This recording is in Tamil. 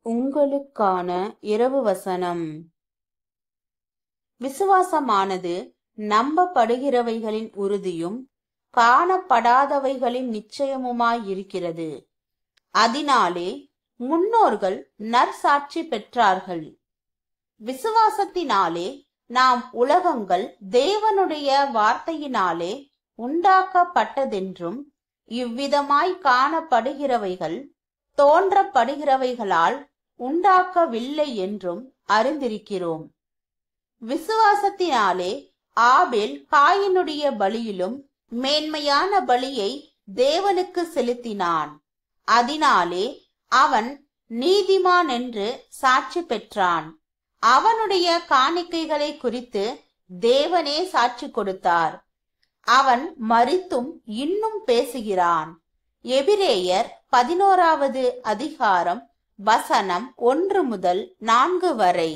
உங்களுக்கான இரவு வசனம். விசுவாசமானது நம்பப்படுகிறவைகளின் உறுதியும் காணப்படாதவைகளின் நிச்சயமுமாயிருக்கிறது. அதனாலே முன்னோர்கள் நற்சாட்சி பெற்றார்கள். விசுவாசத்தினாலே நாம் உலகங்கள் தேவனுடைய வார்த்தையினாலே உண்டாக்கப்பட்டதென்றும், இவ்விதமாய் காணப்படுகிறவைகள் தோன்றப்படுகிறவைகளால் உண்டாக்கவில்லை என்றும் அறிந்திருக்கிறோம். விசுவாசத்தினாலே ஆபேல் காயினுடைய பலியிலும் மேன்மையான பலியை தேவனுக்கு செலுத்தினான். அதனாலே அவன் நீதிமான் என்று சாட்சி பெற்றான். அவனுடைய காணிக்கைகளை குறித்து தேவனே சாட்சி கொடுத்தார். அவன் மரித்தும் இன்னும் பேசுகிறான். எபிரேயர் 11வது அதிகாரம் வசனம் 1 முதல் 4 வரை.